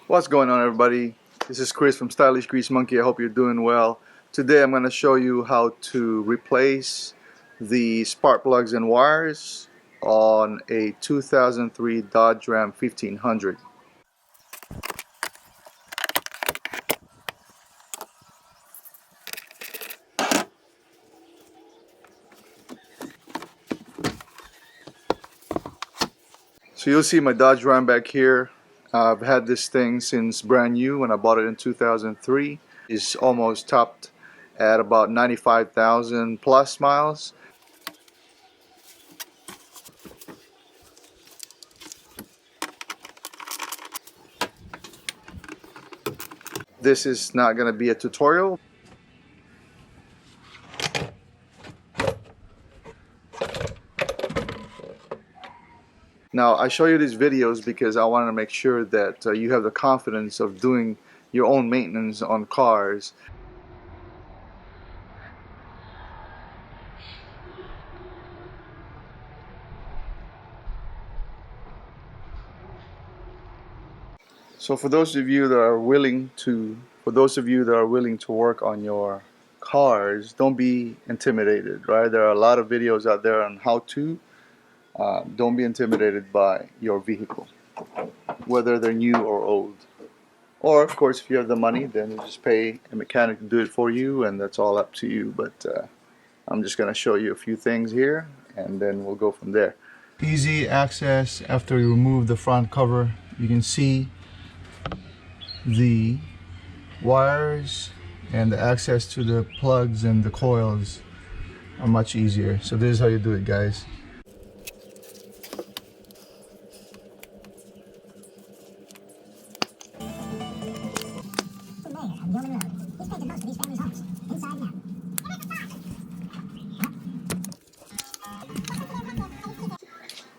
What's going on, everybody? This is Chris from Stylish Grease Monkey. I hope you're doing well. Today I'm going to show you how to replace the spark plugs and wires on a 2003 Dodge Ram 1500. So you'll see my Dodge Ram back here. I've had this thing since brand new when I bought it in 2003. It's almost topped at about 95,000 plus miles. This is not going to be a tutorial. Now, I show you these videos because I want to make sure that you have the confidence of doing your own maintenance on cars. So for those of you that are willing to work on your cars, don't be intimidated, right? There are a lot of videos out there on how to. Don't be intimidated by your vehicle, whether they're new or old. Or, of course, if you have the money, then you just pay a mechanic to do it for you, and that's all up to you. But I'm just going to show you a few things here, and then we'll go from there. Easy access. After you remove the front cover, you can see the wires and the access to the plugs and the coils are much easier. So this is how you do it, guys.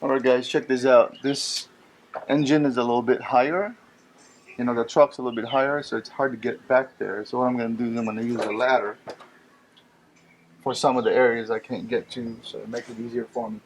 Alright guys, check this out. This engine is a little bit higher. You know, the truck's a little bit higher, so it's hard to get back there. So what I'm going to do is I'm going to use a ladder for some of the areas I can't get to, so it makes it easier for me.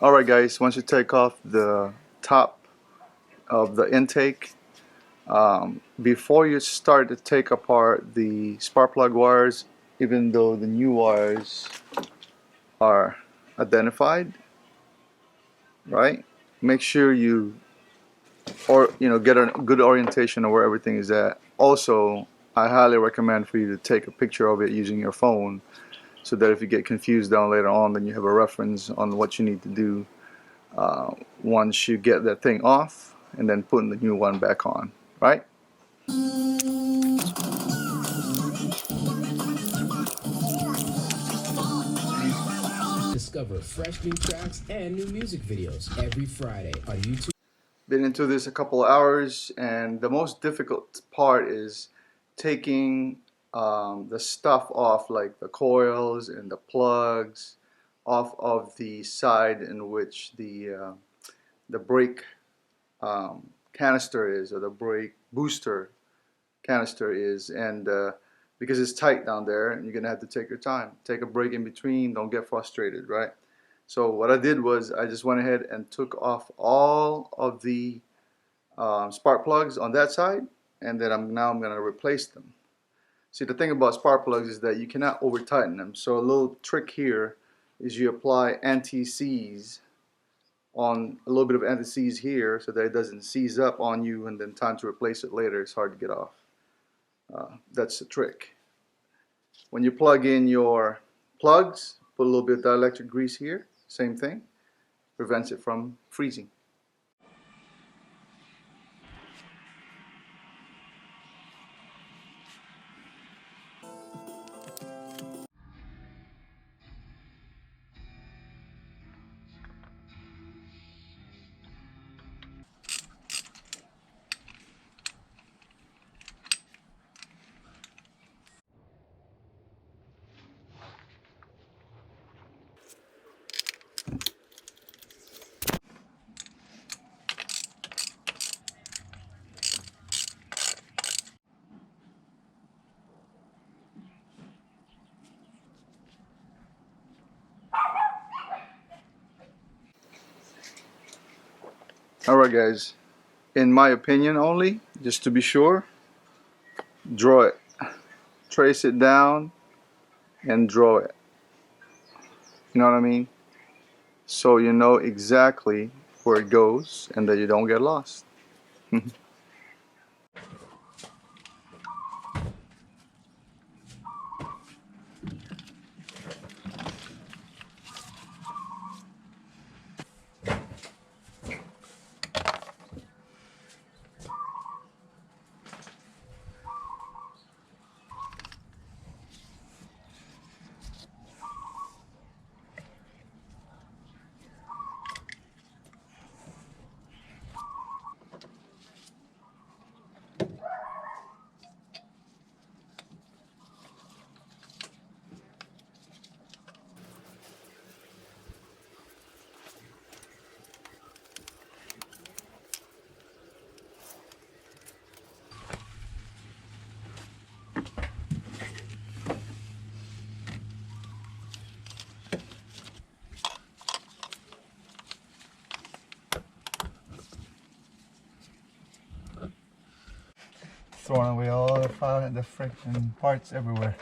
Alright guys, once you take off the top of the intake, before you start to take apart the spark plug wires, even though the new wires are identified, right? Make sure you get a good orientation of where everything is at. Also, I highly recommend for you to take a picture of it using your phone, so that if you get confused down later on, then you have a reference on what you need to do once you get that thing off and then putting the new one back on, right? Discover fresh new tracks and new music videos every Friday on YouTube. Been into this a couple of hours, and the most difficult part is taking the stuff off, like the coils and the plugs, off of the side in which the brake canister is, or the brake booster canister is, and because it's tight down there, and you're gonna have to take your time, take a break in between, don't get frustrated, right? So what I did was I just went ahead and took off all of the spark plugs on that side, and then I'm going to replace them. See, the thing about spark plugs is that you cannot over tighten them. So a little trick here is you apply anti-seize on a little bit of anti-seize here, so that it doesn't seize up on you, and then time to replace it later it's hard to get off. That's the trick. When you plug in your plugs, put a little bit of dielectric grease here, same thing, prevents it from freezing. Alright guys, in my opinion only, just to be sure, draw it. Trace it down and draw it. You know what I mean? So you know exactly where it goes and that you don't get lost. Throwing away all the freaking parts everywhere.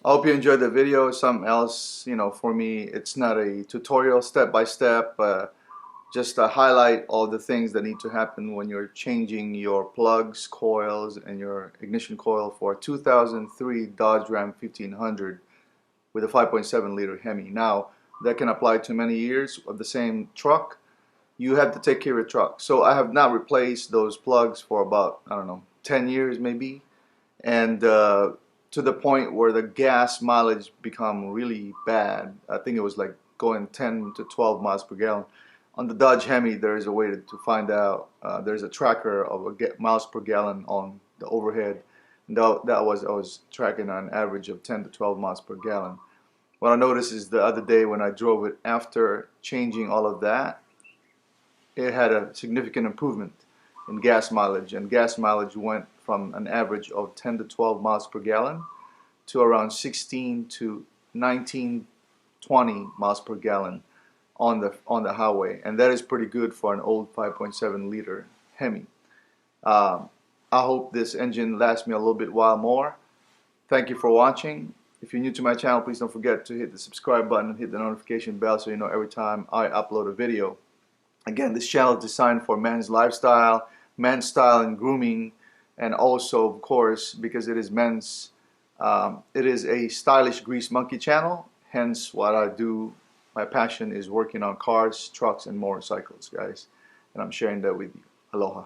I hope you enjoyed the video. Something else, for me, it's not a tutorial step by step, just to highlight all the things that need to happen when you're changing your plugs, coils, and your ignition coil for a 2003 Dodge Ram 1500 with a 5.7 liter Hemi. Now, that can apply to many years of the same truck. You have to take care of your truck. So I have not replaced those plugs for about, I don't know, 10 years maybe. And to the point where the gas mileage become really bad. I think it was like going 10 to 12 miles per gallon. On the Dodge Hemi, there is a way to find out. There's a tracker of miles per gallon on the overhead. And I was tracking on an average of 10 to 12 miles per gallon. What I noticed is the other day when I drove it after changing all of that, it had a significant improvement in gas mileage, and gas mileage went from an average of 10 to 12 miles per gallon to around 16 to 19, 20 miles per gallon on the highway, and that is pretty good for an old 5.7 liter Hemi. I hope this engine lasts me a little bit while more. Thank you for watching. If you're new to my channel, please don't forget to hit the subscribe button and hit the notification bell so you know every time I upload a video. Again, this channel is designed for men's lifestyle, men's style and grooming, and also, of course, because it is men's, it is a stylish grease monkey channel, hence what I do, my passion is working on cars, trucks, and motorcycles, guys. And I'm sharing that with you. Aloha.